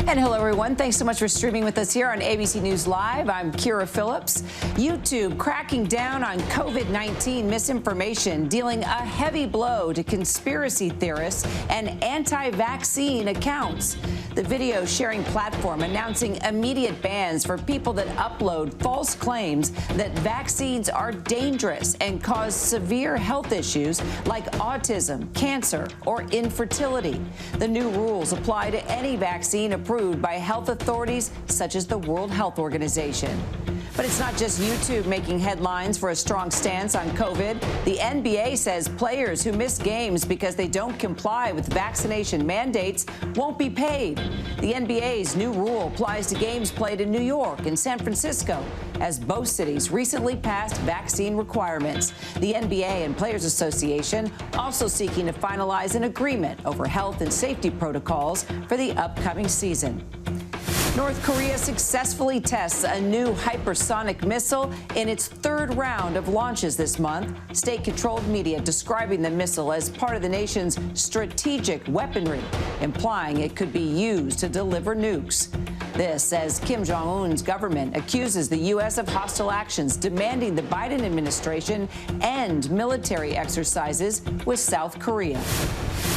And hello, everyone. Thanks so much for streaming with us here on ABC News Live. I'm Kira Phillips. YouTube cracking down on COVID-19 misinformation, dealing a heavy blow to conspiracy theorists and anti-vaccine accounts. The video sharing platform announcing immediate bans for people that upload false claims that vaccines are dangerous and cause severe health issues like autism, cancer, or infertility. The new rules apply to any vaccine approved by health authorities such as the World Health Organization. But it's not just YouTube making headlines for a strong stance on COVID. The NBA says players who miss games because they don't comply with vaccination mandates won't be paid. The NBA's new rule applies to games played in New York and San Francisco, as both cities recently passed vaccine requirements. The NBA and Players Association also seeking to finalize an agreement over health and safety protocols for the upcoming season. North Korea successfully tests a new hypersonic missile in its third round of launches this month. State-controlled media describing the missile as part of the nation's strategic weaponry, implying it could be used to deliver nukes. This as Kim Jong-un's government accuses the U.S. of hostile actions, demanding the Biden administration end military exercises with South Korea.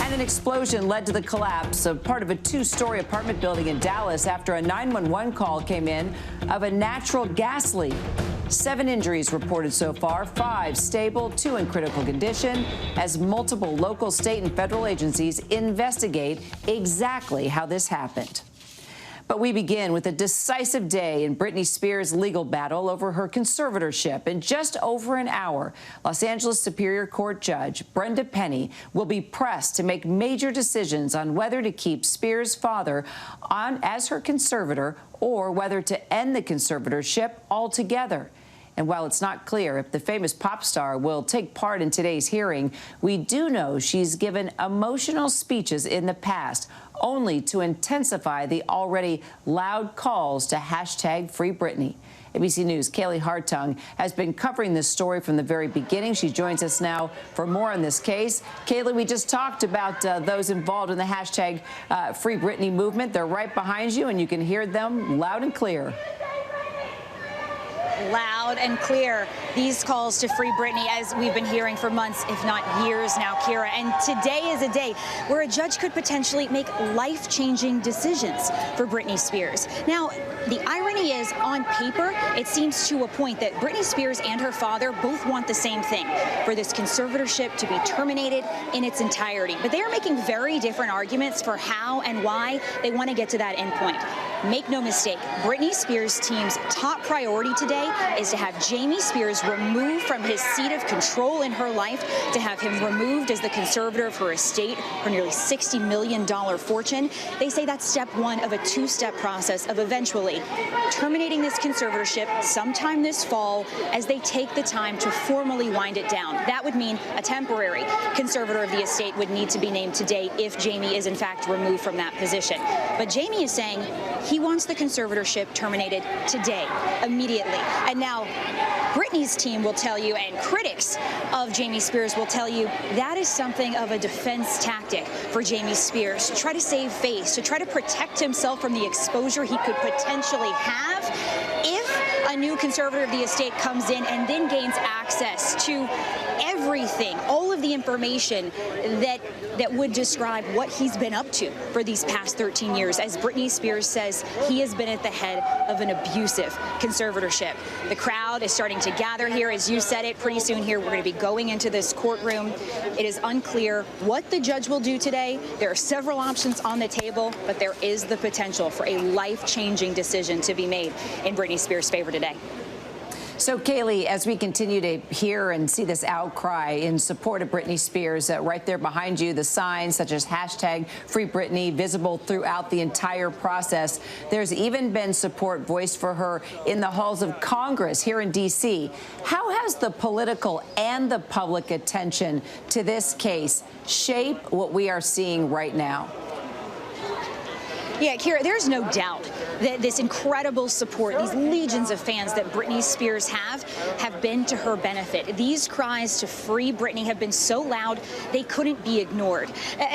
And an explosion led to the collapse of part of a two-story apartment building in Dallas after a 911 call came in of a natural gas leak. 7 injuries reported so far, 5 stable, 2 in critical condition, as multiple local, state, and federal agencies investigate exactly how this happened. But we begin with a decisive day in Britney Spears' legal battle over her conservatorship. In just over an hour, Los Angeles Superior Court Judge Brenda Penny will be pressed to make major decisions on whether to keep Spears' father on as her conservator or whether to end the conservatorship altogether. And while it's not clear if the famous pop star will take part in today's hearing, we do know she's given emotional speeches in the past, only to intensify the already loud calls to hashtag Free Britney. ABC News' Kaylee Hartung has been covering this story from the very beginning. She joins us now for more on this case. Kaylee, we just talked about those involved in the hashtag Free Britney movement. They're right behind you, and you can hear them loud and clear. Loud and clear, these calls to free Britney, as we've been hearing for months, if not years now, Kira. And today is a day where a judge could potentially make life-changing decisions for Britney Spears. Now, the irony is, on paper, it seems to a point that Britney Spears and her father both want the same thing, for this conservatorship to be terminated in its entirety. But they are making very different arguments for how and why they want to get to that endpoint. Make no mistake, Britney Spears' team's top priority today is to have Jamie Spears removed from his seat of control in her life, to have him removed as the conservator of her estate, her nearly $60 million fortune. They say that's step one of a two-step process of eventually terminating this conservatorship sometime this fall as they take the time to formally wind it down. That would mean a temporary conservator of the estate would need to be named today if Jamie is in fact removed from that position. But Jamie is saying he wants the conservatorship terminated today, immediately. And now Britney's team will tell you, and critics of Jamie Spears will tell you, that is something of a defense tactic for Jamie Spears, to try to save face, to try to protect himself from the exposure he could potentially have if a new conservator of the estate comes in and then gains access to everything, all of the information that would describe what he's been up to for these past 13 years. As Britney Spears says, he has been at the head of an abusive conservatorship. The crowd is starting to gather here. As you said it, pretty soon here, we're going to be going into this courtroom. It is unclear what the judge will do today. There are several options on the table, but there is the potential for a life-changing decision to be made in Britney Spears' favor today. So, Kaylee, as we continue to hear and see this outcry in support of Britney Spears, right there behind you, the signs such as hashtag Free Britney visible throughout the entire process. There's even been support voiced for her in the halls of Congress here in D.C. How has the political and the public attention to this case shape what we are seeing right now? Yeah, Kira, there's no doubt that this incredible support, these legions of fans that Britney Spears have been to her benefit. These cries to free Britney have been so loud they couldn't be ignored.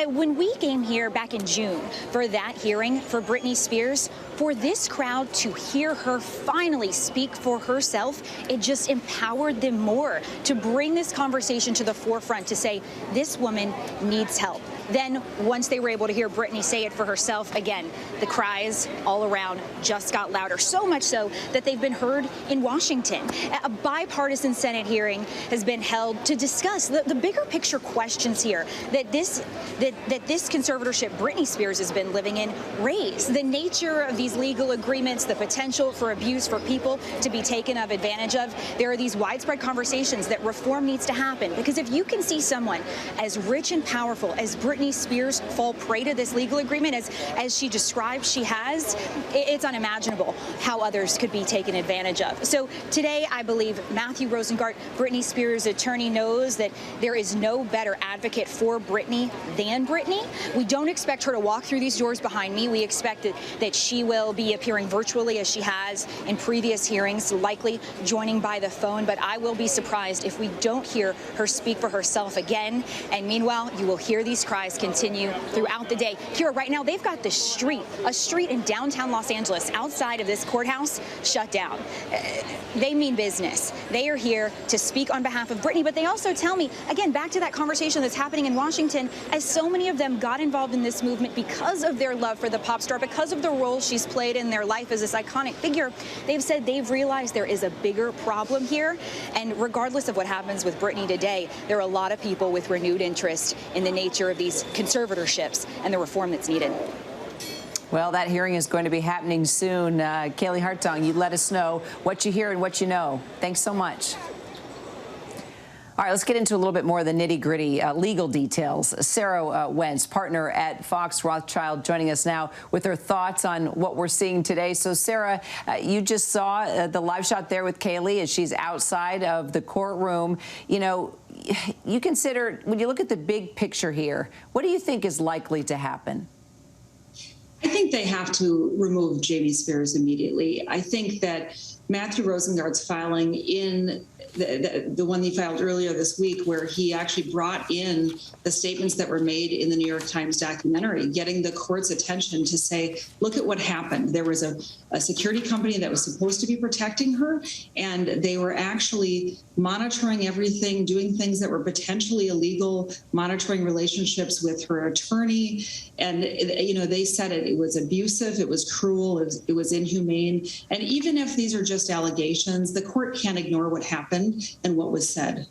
When we came here back in June for that hearing for Britney Spears, for this crowd to hear her finally speak for herself, it just empowered them more to bring this conversation to the forefront, to say this woman needs help. Then, once they were able to hear Britney say it for herself, again, the cries all around just got louder, so much so that they've been heard in Washington. A bipartisan Senate hearing has been held to discuss the bigger picture questions here that this conservatorship Britney Spears has been living in raise. The nature of these legal agreements, the potential for abuse, for people to be taken advantage of. There are these widespread conversations that reform needs to happen, because if you can see someone as rich and powerful as Britney Spears fall prey to this legal agreement as she describes she has, it's unimaginable how others could be taken advantage of. So today, I believe Matthew Rosengart, Britney Spears' attorney, knows that there is no better advocate for Britney than Britney. We don't expect her to walk through these doors behind me. We expect that she will be appearing virtually as she has in previous hearings, likely joining by the phone, but I will be surprised if we don't hear her speak for herself again. And meanwhile, you will hear these cries continue throughout the day. Kira, right now they've got a street in downtown Los Angeles outside of this courthouse shut down. They mean business. They are here to speak on behalf of Britney, but they also tell me, again, back to that conversation that's happening in Washington, as so many of them got involved in this movement because of their love for the pop star, because of the role she's played in their life as this iconic figure. They've said they've realized there is a bigger problem here, and regardless of what happens with Britney today, there are a lot of people with renewed interest in the nature of these conservatorships and the reform that's needed. Well, that hearing is going to be happening soon. Kaylee Hartong, you let us know what you hear and what you know. Thanks so much. All right, let's get into a little bit more of the nitty-gritty legal details. Sarah Wentz, partner at Fox Rothschild, joining us now with her thoughts on what we're seeing today. So, Sarah, you just saw the live shot there with Kaylee as she's outside of the courtroom. You know, you consider, when you look at the big picture here, what do you think is likely to happen? I think they have to remove Jamie Spears immediately. I think that Matthew Rosengart's filing in the one he filed earlier this week, where he actually brought in the statements that were made in the New York Times documentary, getting the court's attention to say, look at what happened. There was a security company that was supposed to be protecting her, and they were actually monitoring everything, doing things that were potentially illegal, monitoring relationships with her attorney. And, you know, they said it was abusive, it was cruel, it was inhumane. And even if these are just allegations, the court can't ignore what happened and what was said.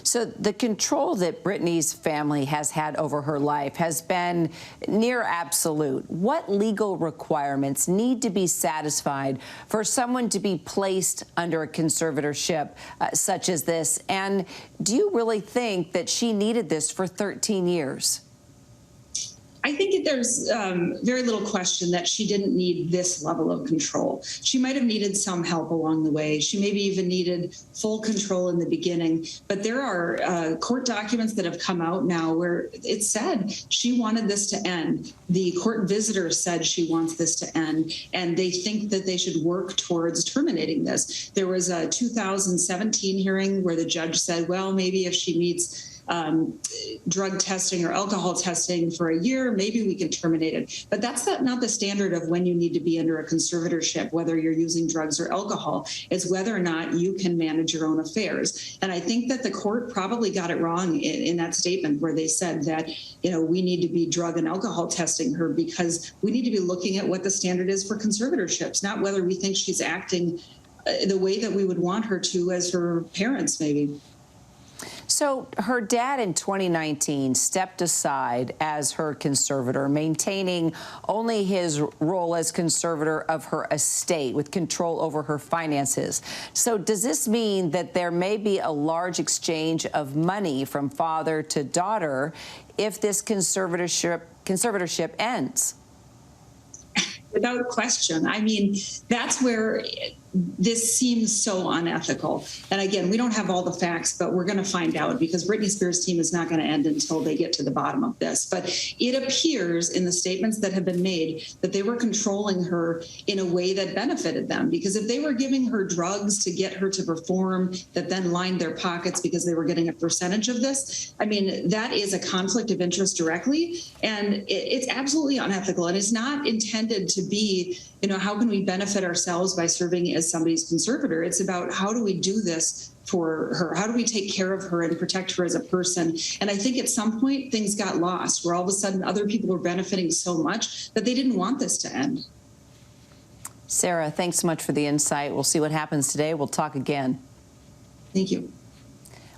So the control that Britney's family has had over her life has been near absolute. What legal requirements need to be satisfied for someone to be placed under a conservatorship such as this? And do you really think that she needed this for 13 years? I think there's very little question that she didn't need this level of control. She might have needed some help along the way. She maybe even needed full control in the beginning. But there are court documents that have come out now where it said she wanted this to end. The court visitor said she wants this to end, and they think that they should work towards terminating this. There was a 2017 hearing where the judge said, well, maybe if she meets drug testing or alcohol testing for a year, maybe we can terminate it. But that's not the standard of when you need to be under a conservatorship, whether you're using drugs or alcohol. It's whether or not you can manage your own affairs. And I think that the court probably got it wrong in that statement where they said that, you know, we need to be drug and alcohol testing her because we need to be looking at what the standard is for conservatorships, not whether we think she's acting the way that we would want her to as her parents, maybe. So her dad in 2019 stepped aside as her conservator, maintaining only his role as conservator of her estate with control over her finances. So does this mean that there may be a large exchange of money from father to daughter if this conservatorship ends? Without question. I mean, that's where this seems so unethical. And again, we don't have all the facts, but we're going to find out, because Britney Spears' team is not going to end until they get to the bottom of this. But it appears in the statements that have been made that they were controlling her in a way that benefited them, because if they were giving her drugs to get her to perform that then lined their pockets because they were getting a percentage of this, I mean, that is a conflict of interest directly, and it's absolutely unethical. And it's not intended to be, how can we benefit ourselves by serving as somebody's conservator? It's about, how do we do this for her? How do we take care of her and protect her as a person? And I think at some point things got lost, where all of a sudden other people were benefiting so much that they didn't want this to end. Sarah, thanks so much for the insight. We'll see what happens today. We'll talk again. Thank you.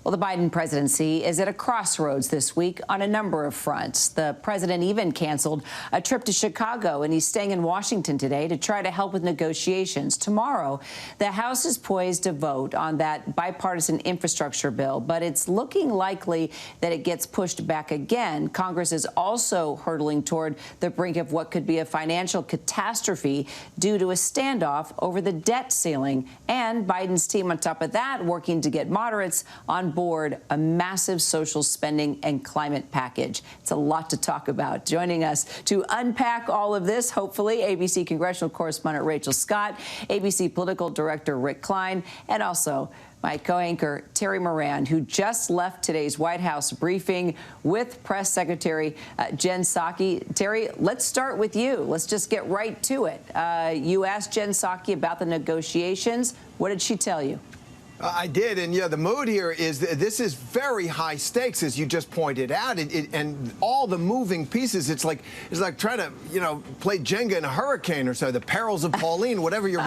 Well, the Biden presidency is at a crossroads this week on a number of fronts. The president even canceled a trip to Chicago, and he's staying in Washington today to try to help with negotiations. Tomorrow, the House is poised to vote on that bipartisan infrastructure bill, but it's looking likely that it gets pushed back again. Congress is also hurtling toward the brink of what could be a financial catastrophe due to a standoff over the debt ceiling. And Biden's team, on top of that, working to get moderates on board a massive social spending and climate package. It's a lot to talk about. Joining us to unpack all of this, hopefully, ABC congressional correspondent Rachel Scott, ABC political director Rick Klein, and also my co-anchor Terry Moran, who just left today's White House briefing with Press Secretary Jen Psaki. Terry, let's start with you. Let's just get right to it. You asked Jen Psaki about the negotiations. What did she tell you? I did, and the mood here is this is very high stakes, as you just pointed out, and all the moving pieces. It's like trying to play Jenga in a hurricane or so. The perils of Pauline, whatever your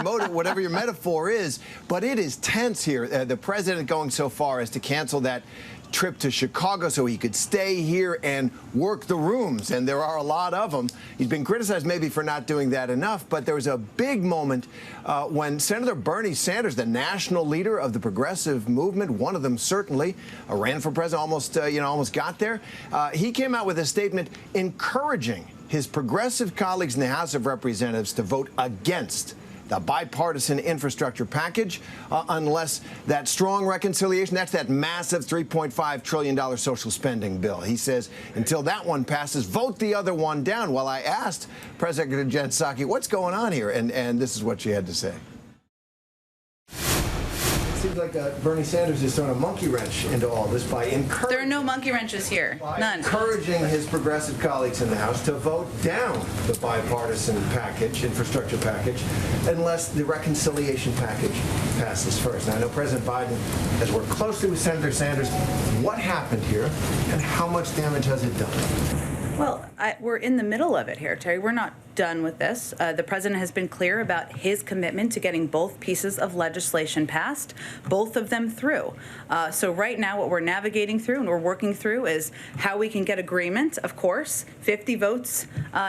metaphor is, but it is tense here. The president going so far as to cancel that trip to Chicago so he could stay here and work the rooms, and there are a lot of them. He's been criticized maybe for not doing that enough, but there was a big moment when Senator Bernie Sanders, the national leader of the progressive movement, one of them certainly, ran for president, almost got there. He came out with a statement encouraging his progressive colleagues in the House of Representatives to vote against the bipartisan infrastructure package, unless that strong reconciliation, that's that massive $3.5 trillion social spending bill. He says, until that one passes, vote the other one down. Well, I asked Press Secretary Jen Psaki, what's going on here? And this is what she had to say. It seems like Bernie Sanders is throwing a monkey wrench into all this by encouraging. There are no monkey wrenches here. None. Encouraging his progressive colleagues in the House to vote down the bipartisan package, infrastructure package, unless the reconciliation package passes first. Now, I know President Biden has worked closely with Senator Sanders. What happened here, and how much damage has it done? Well, we're in the middle of it here, Terry. We're not done with this. The president has been clear about his commitment to getting both pieces of legislation passed, both of them through. So right now what we're navigating through and we're working through is how we can get agreement, of course, 50 votes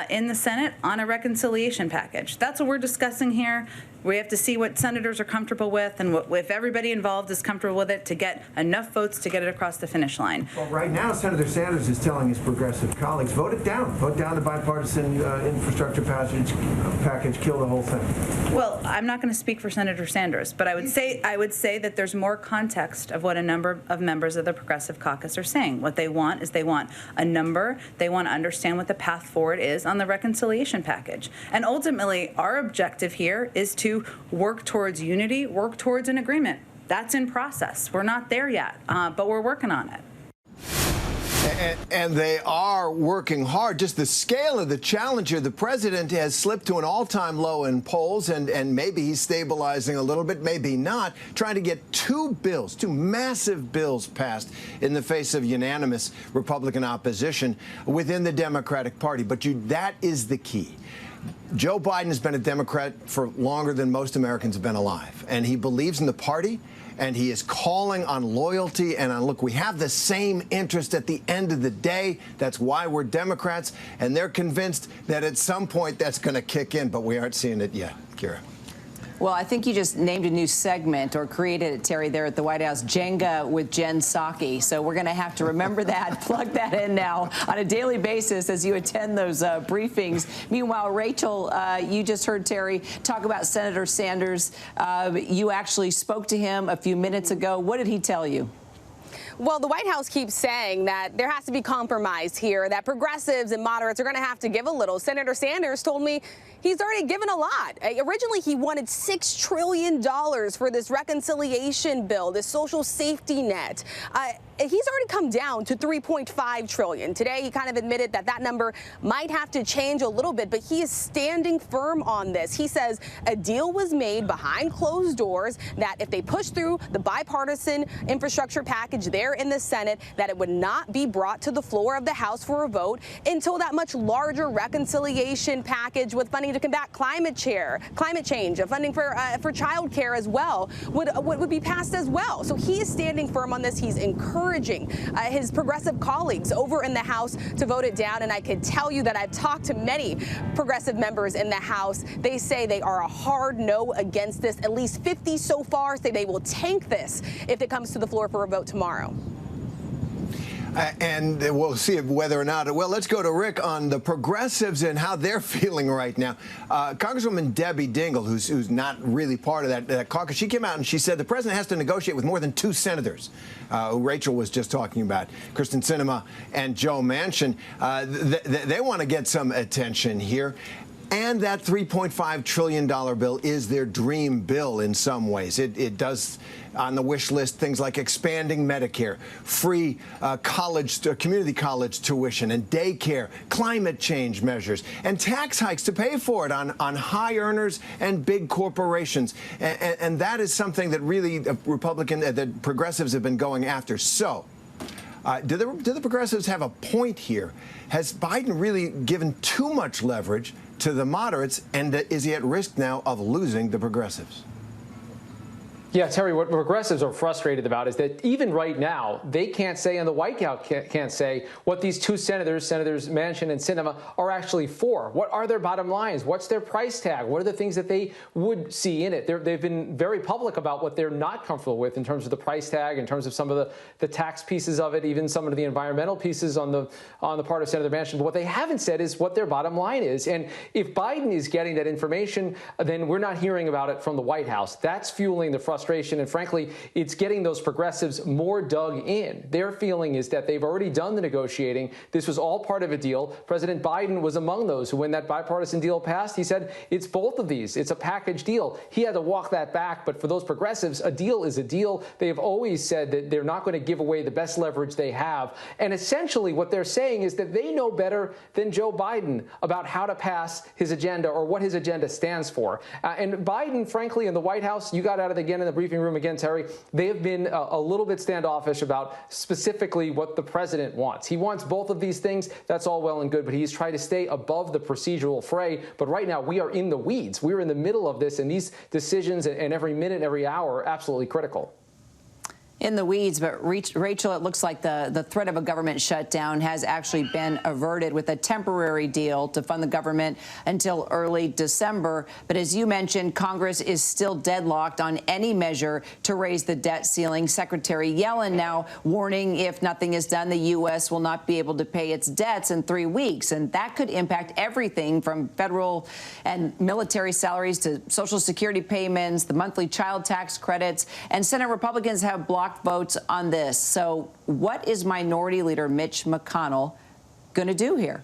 in the Senate on a reconciliation package. That's what we're discussing here. We have to see what senators are comfortable with and if everybody involved is comfortable with it to get enough votes to get it across the finish line. Well, right now, Senator Sanders is telling his progressive colleagues, vote it down. Vote down the bipartisan infrastructure package, kill the whole thing. Well, I'm not going to speak for Senator Sanders, but I would say that there's more context of what a number of members of the Progressive Caucus are saying. What they want is they want a number. They want to understand what the path forward is on the reconciliation package. And ultimately, our objective here is to work towards unity, work towards an agreement. That's in process. We're not there yet, but we're working on it. And they are working hard. Just the scale of the challenge here. The president has slipped to an all-time low in polls, and maybe he's stabilizing a little bit, maybe not, trying to get two massive bills passed in the face of unanimous Republican opposition within the Democratic Party. But that is the key. Joe Biden has been a Democrat for longer than most Americans have been alive, and he believes in the party, and he is calling on loyalty and on, look, we have the same interest at the end of the day. That's why we're Democrats, and they're convinced that at some point that's going to kick in, but we aren't seeing it yet. Kira. Well, I think you just named a new segment or created it, Terry, there at the White House, Jenga with Jen Psaki. So we're going to have to remember that, plug that in now on a daily basis as you attend those briefings. Meanwhile, Rachel, you just heard Terry talk about Senator Sanders. You actually spoke to him a few minutes ago. What did he tell you? Well, the White House keeps saying that there has to be compromise here, that progressives and moderates are going to have to give a little. Senator Sanders told me he's already given a lot. Originally, he wanted $6 trillion for this reconciliation bill, this social safety net. He's already come down to $3.5 trillion. Today, he kind of admitted that that number might have to change a little bit, but he is standing firm on this. He says a deal was made behind closed doors that if they push through the bipartisan infrastructure package there in the Senate, that it would not be brought to the floor of the House for a vote until that much larger reconciliation package with funding to combat climate change, funding for child care as well would be passed as well. So he is standing firm on this. He's encouraging his progressive colleagues over in the House to vote it down. And I can tell you that I've talked to many progressive members in the House. They say they are a hard no against this. At least 50 so far say they will tank this if it comes to the floor for a vote tomorrow. And we'll see whether or not. Well, let's go to Rick on the progressives and how they're feeling right now. Congresswoman Debbie Dingell, who's not really part of that caucus, she came out and she said the president has to negotiate with more than 2 senators, who Rachel was just talking about, Kristen Sinema and Joe Manchin. They want to get some attention here. And that $3.5 trillion bill is their dream bill in some ways. It does, on the wish list, things like expanding Medicare, free community college tuition and daycare, climate change measures, and tax hikes to pay for it on high earners and big corporations. And that is something that really that progressives have been going after. So, do the progressives have a point here? Has Biden really given too much leverage to the moderates, and is he at risk now of losing the progressives? Yeah, Terry, what progressives are frustrated about is that even right now, they can't say, and the White House can't say, what these 2 senators, Senators Manchin and Sinema, are actually for. What are their bottom lines? What's their price tag? What are the things that they would see in it? They've been very public about what they're not comfortable with in terms of the price tag, in terms of some of the tax pieces of it, even some of the environmental pieces on the part of Senator Manchin. But what they haven't said is what their bottom line is. And if Biden is getting that information, then we're not hearing about it from the White House. That's fueling the frustration. And frankly, it's getting those progressives more dug in. Their feeling is that they've already done the negotiating. This was all part of a deal. President Biden was among those who, when that bipartisan deal passed, he said, it's both of these. It's a package deal. He had to walk that back. But for those progressives, a deal is a deal. They have always said that they're not going to give away the best leverage they have. And essentially what they're saying is that they know better than Joe Biden about how to pass his agenda or what his agenda stands for. And Biden, frankly, in the White House, you got at it again in the briefing room again, Terry, they have been a little bit standoffish about specifically what the president wants. He wants both of these things. That's all well and good, but he's trying to stay above the procedural fray. But right now, we are in the weeds. We're in the middle of this, and these decisions and every minute, every hour are absolutely critical. In the weeds, but Rachel, it looks like the threat of a government shutdown has actually been averted with a temporary deal to fund the government until early December. But as you mentioned, Congress is still deadlocked on any measure to raise the debt ceiling. Secretary Yellen now warning if nothing is done, the U.S. will not be able to pay its debts in 3 weeks. And that could impact everything from federal and military salaries to Social Security payments, the monthly child tax credits. And Senate Republicans have blocked votes on this. So what is Minority Leader Mitch McConnell going to do here?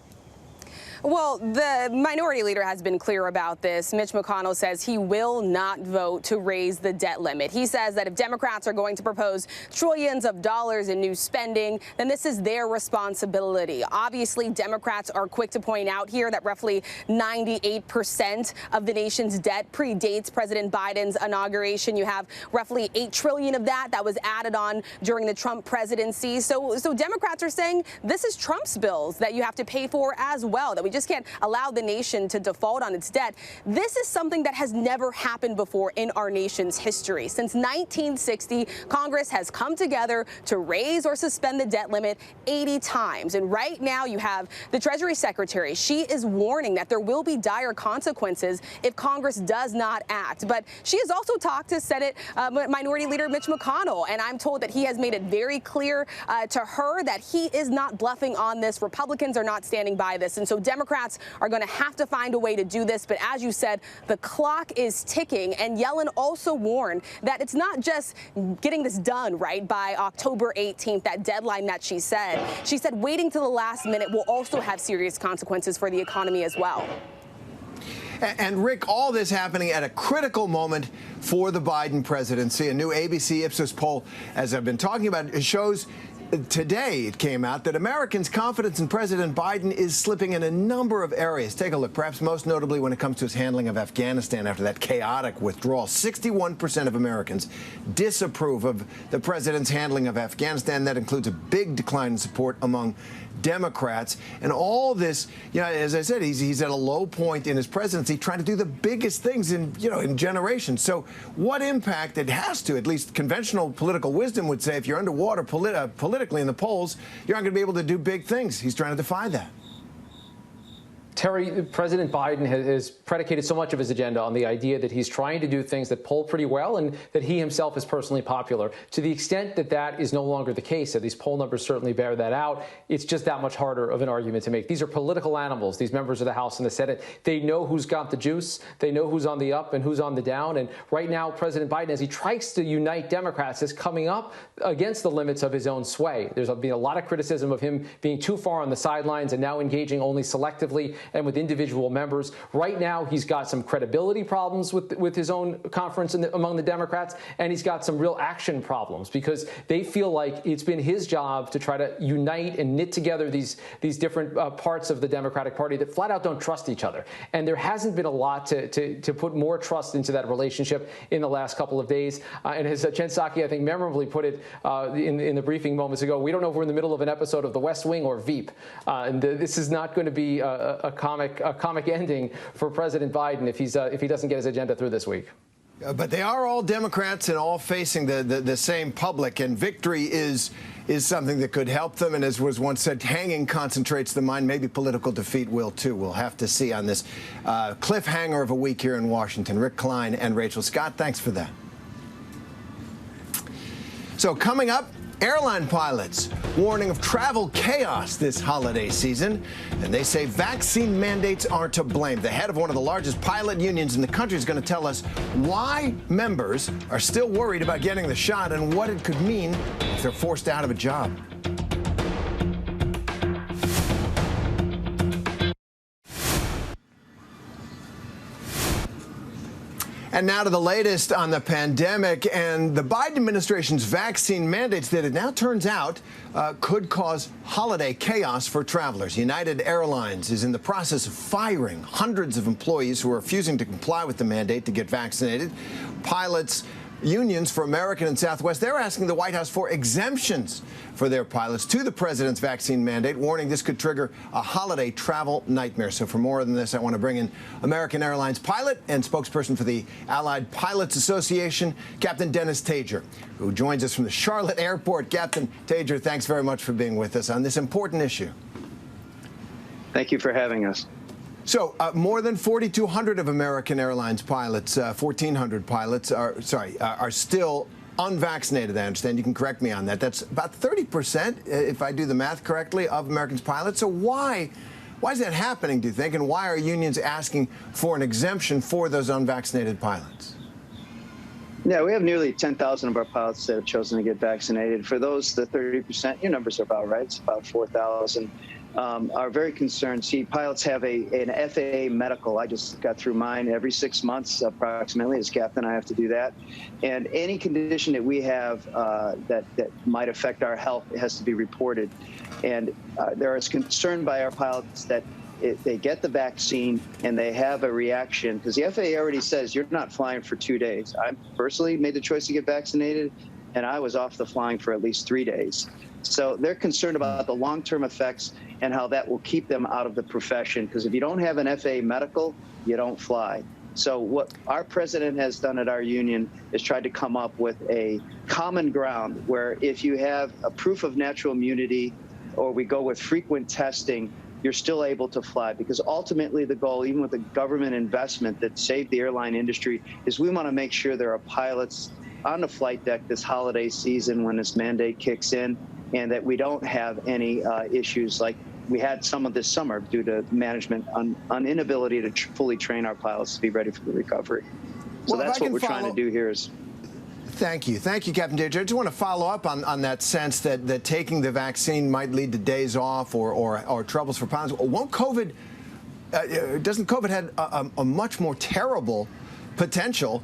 Well, the minority leader has been clear about this. Mitch McConnell says he will not vote to raise the debt limit. He says that if Democrats are going to propose trillions of dollars in new spending, then this is their responsibility. Obviously, Democrats are quick to point out here that roughly 98% of the nation's debt predates President Biden's inauguration. You have roughly $8 trillion of that was added on during the Trump presidency. So Democrats are saying this is Trump's bills that you have to pay for as well, that we We just can't allow the nation to default on its debt. This is something that has never happened before in our nation's history. Since 1960, Congress has come together to raise or suspend the debt limit 80 times. And right now you have the Treasury Secretary. She is warning that there will be dire consequences if Congress does not act. But she has also talked to Senate Minority Leader Mitch McConnell, and I'm told that he has made it very clear to her that he is not bluffing on this. Republicans are not standing by this. And so Democrats are going to have to find a way to do this. But as you said, the clock is ticking. And Yellen also warned that it's not just getting this done, right, by October 18th, that deadline that she said. She said waiting to the last minute will also have serious consequences for the economy as well. And Rick, all this happening at a critical moment for the Biden presidency. A new ABC Ipsos poll, as I've been talking about, it shows today it came out that Americans' confidence in President Biden is slipping in a number of areas. Take a look, perhaps most notably when it comes to his handling of Afghanistan after that chaotic withdrawal. 61% of Americans disapprove of the president's handling of Afghanistan. That includes a big decline in support among Democrats. And all this, you know, as I said, he's at a low point in his presidency, trying to do the biggest things in generations. So what impact it has to, at least conventional political wisdom would say, if you're underwater politically in the polls, you're not going to be able to do big things. He's trying to defy that. Terry, President Biden has predicated so much of his agenda on the idea that he's trying to do things that poll pretty well and that he himself is personally popular. To the extent that that is no longer the case, and these poll numbers certainly bear that out, it's just that much harder of an argument to make. These are political animals, these members of the House and the Senate. They know who's got the juice. They know who's on the up and who's on the down. And right now, President Biden, as he tries to unite Democrats, is coming up against the limits of his own sway. There's been a lot of criticism of him being too far on the sidelines and now engaging only selectively and with individual members. Right now, he's got some credibility problems with his own conference among the Democrats, and he's got some real action problems because they feel like it's been his job to try to unite and knit together these different parts of the Democratic Party that flat out don't trust each other. And there hasn't been a lot to put more trust into that relationship in the last couple of days. And as Jen Psaki, I think, memorably put it in the briefing moments ago, we don't know if we're in the middle of an episode of The West Wing or Veep. And this is not going to be a comic ending for President Biden if he doesn't get his agenda through this week. But they are all Democrats and all facing the same public, and victory is something that could help them. And as was once said, hanging concentrates the mind. Maybe political defeat will too. We'll have to see on this cliffhanger of a week here in Washington. Rick Klein and Rachel Scott, thanks for that. So coming up, airline pilots warning of travel chaos this holiday season, and they say vaccine mandates are to blame. The head of one of the largest pilot unions in the country is going to tell us why members are still worried about getting the shot and what it could mean if they're forced out of a job. And now to the latest on the pandemic and the Biden administration's vaccine mandates that it now turns out could cause holiday chaos for travelers. United Airlines is in the process of firing hundreds of employees who are refusing to comply with the mandate to get vaccinated. Pilots unions for American and Southwest, they're asking the White House for exemptions for their pilots to the president's vaccine mandate, warning this could trigger a holiday travel nightmare. So for more than this, I want to bring in American Airlines pilot and spokesperson for the Allied Pilots Association, Captain Dennis Tager, who joins us from the Charlotte Airport. Captain Tager, thanks very much for being with us on this important issue. Thank you for having us. So more than 4,200 of American Airlines pilots, 1,400 pilots are still unvaccinated, I understand. You can correct me on that. That's about 30%, if I do the math correctly, of Americans' pilots. So why is that happening, do you think? And why are unions asking for an exemption for those unvaccinated pilots? Yeah, we have nearly 10,000 of our pilots that have chosen to get vaccinated. For those, the 30%, your numbers are about right. It's about 4,000. Are very concerned. See, pilots have an FAA medical. I just got through mine every 6 months, approximately. As captain, I have to do that. And any condition that we have that might affect our health has to be reported. And there is concern by our pilots that if they get the vaccine and they have a reaction, because the FAA already says you're not flying for 2 days. I personally made the choice to get vaccinated, and I was off the flying for at least 3 days. So they're concerned about the long-term effects and how that will keep them out of the profession. Because if you don't have an FAA medical, you don't fly. So what our president has done at our union is tried to come up with a common ground where if you have a proof of natural immunity or we go with frequent testing, you're still able to fly. Because ultimately the goal, even with the government investment that saved the airline industry, is we want to make sure there are pilots on the flight deck this holiday season when this mandate kicks in, and that we don't have any issues like we had some of this summer due to management on inability to fully train our pilots to be ready for the recovery. So well, that's what we're trying to do here is. Thank you, Captain Deirdre. I just want to follow up on that sense that taking the vaccine might lead to days off or troubles for pilots. Won't COVID? Doesn't COVID have a much more terrible potential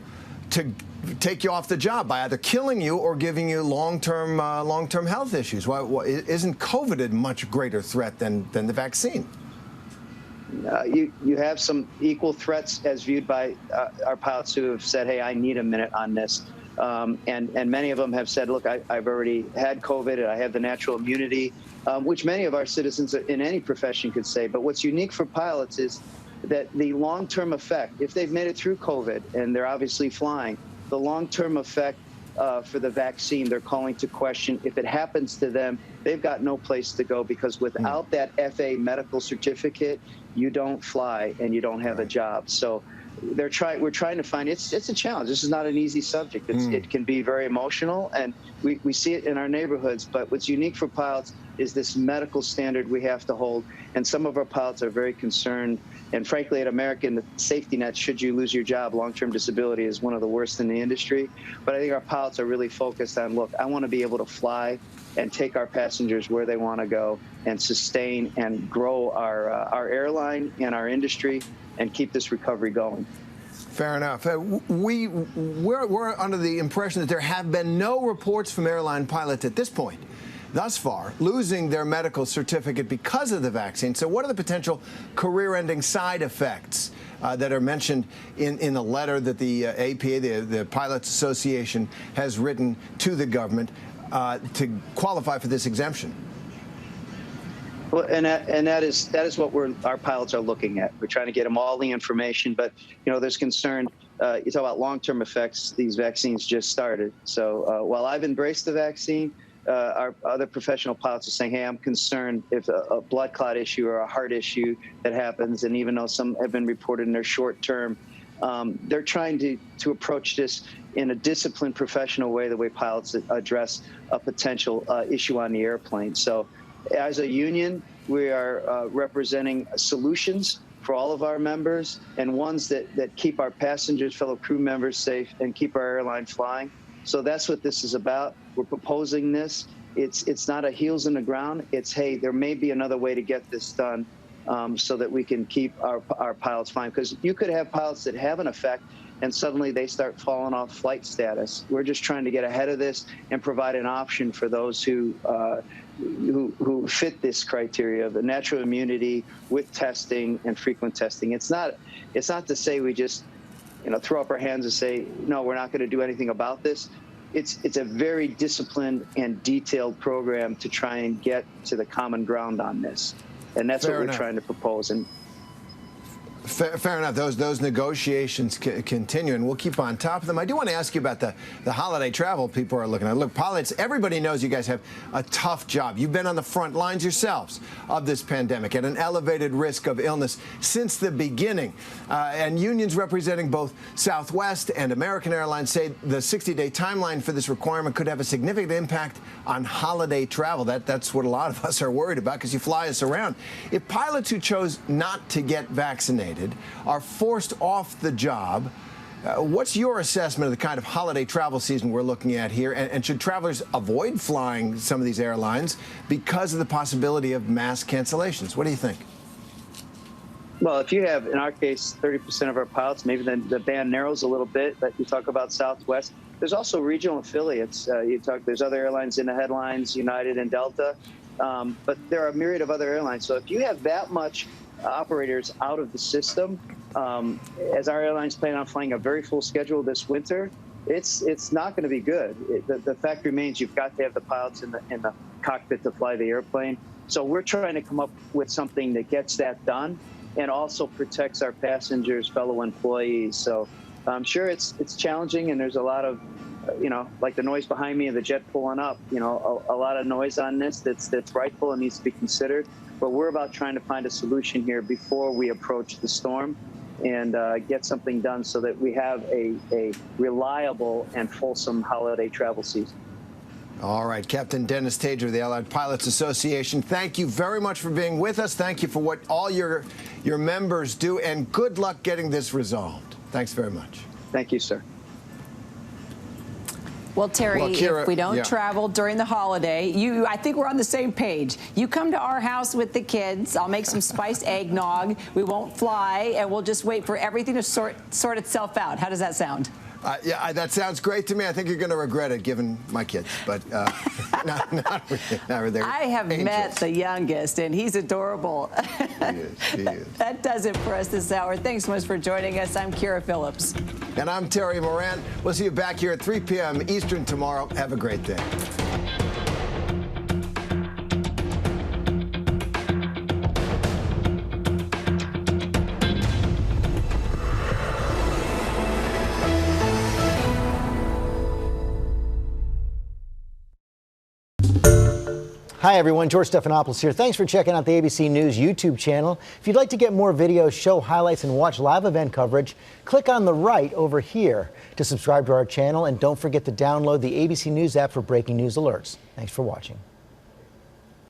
to take you off the job by either killing you or giving you long-term health issues? Why isn't COVID a much greater threat than the vaccine? You have some equal threats as viewed by our pilots who have said, hey, I need a minute on this. And many of them have said, look, I've already had COVID and I have the natural immunity, which many of our citizens in any profession could say. But what's unique for pilots is that the long-term effect, if they've made it through COVID and they're obviously flying, the long-term effect for the vaccine, they're calling to question. If it happens to them, they've got no place to go, because without that FAA medical certificate, you don't fly and you don't have a job. So we're trying to find, it's a challenge. This is not an easy subject. It can be very emotional, and we see it in our neighborhoods. But what's unique for pilots is this medical standard we have to hold. And some of our pilots are very concerned. And frankly, at American, the safety net, should you lose your job, long-term disability is one of the worst in the industry. But I think our pilots are really focused on, look, I want to be able to fly and take our passengers where they want to go and sustain and grow our airline and our industry and keep this recovery going. Fair enough. We're under the impression that there have been no reports from airline pilots at this point, thus far, losing their medical certificate because of the vaccine. So what are the potential career-ending side effects that are mentioned in the letter that the APA, the Pilots Association, has written to the government to qualify for this exemption? Well, and that is what our pilots are looking at. We're trying to get them all the information, but there's concern. You talk about long-term effects. These vaccines just started. So while I've embraced the vaccine, our other professional pilots are saying, hey, I'm concerned if a blood clot issue or a heart issue that happens, and even though some have been reported in their short term, they're trying to approach this in a disciplined, professional way, the way pilots address a potential issue on the airplane. So as a union, we are representing solutions for all of our members, and ones that keep our passengers, fellow crew members safe and keep our airline flying. So that's what this is about. We're proposing this. It's not a heels in the ground. It's, hey, there may be another way to get this done so that we can keep our pilots flying. Because you could have pilots that have an effect and suddenly they start falling off flight status. We're just trying to get ahead of this and provide an option for those who fit this criteria of natural immunity with testing and frequent testing. It's not to say we just throw up our hands and say, no, we're not going to do anything about this. It's a very disciplined and detailed program to try and get to the common ground on this. And that's what we're trying to propose. And Fair enough. Those negotiations continue, and we'll keep on top of them. I do want to ask you about the holiday travel people are looking at. Look, pilots, everybody knows you guys have a tough job. You've been on the front lines yourselves of this pandemic at an elevated risk of illness since the beginning. And unions representing both Southwest and American Airlines say the 60-day timeline for this requirement could have a significant impact on holiday travel. That's what a lot of us are worried about, because you fly us around. If pilots who chose not to get vaccinated are forced off the job, what's your assessment of the kind of holiday travel season we're looking at here? And should travelers avoid flying some of these airlines because of the possibility of mass cancellations? What do you think? Well, if you have, in our case, 30% of our pilots, maybe then the band narrows a little bit, but you talk about Southwest. There's also regional affiliates. There's other airlines in the headlines, United and Delta, but there are a myriad of other airlines. So if you have that much operators out of the system, as our airlines plan on flying a very full schedule this winter, it's not going to be good. The fact remains, you've got to have the pilots in the cockpit to fly the airplane. So we're trying to come up with something that gets that done and also protects our passengers, fellow employees. So I'm sure it's challenging, and there's a lot of, like the noise behind me of the jet pulling up, a lot of noise on this that's rightful and needs to be considered. But we're about trying to find a solution here before we approach the storm and get something done so that we have a reliable and fulsome holiday travel season. All right, Captain Dennis Tager of the Allied Pilots Association, thank you very much for being with us. Thank you for what all your members do, and good luck getting this resolved. Thanks very much. Thank you, sir. Well, Terry, Kira, if we don't travel during the holiday, I think we're on the same page. You come to our house with the kids. I'll make some spiced eggnog. We won't fly, and we'll just wait for everything to sort itself out. How does that sound? Yeah, that sounds great to me. I think you're going to regret it, given my kids, but not really. I have met the youngest, and he's adorable. He is. That does it for us this hour. Thanks so much for joining us. I'm Kira Phillips. And I'm Terry Moran. We'll see you back here at 3 p.m. Eastern tomorrow. Have a great day. Hi everyone, George Stephanopoulos here. Thanks for checking out the ABC News YouTube channel. If you'd like to get more videos, show highlights, and watch live event coverage, click on the right over here to subscribe to our channel, and don't forget to download the ABC News app for breaking news alerts. Thanks for watching.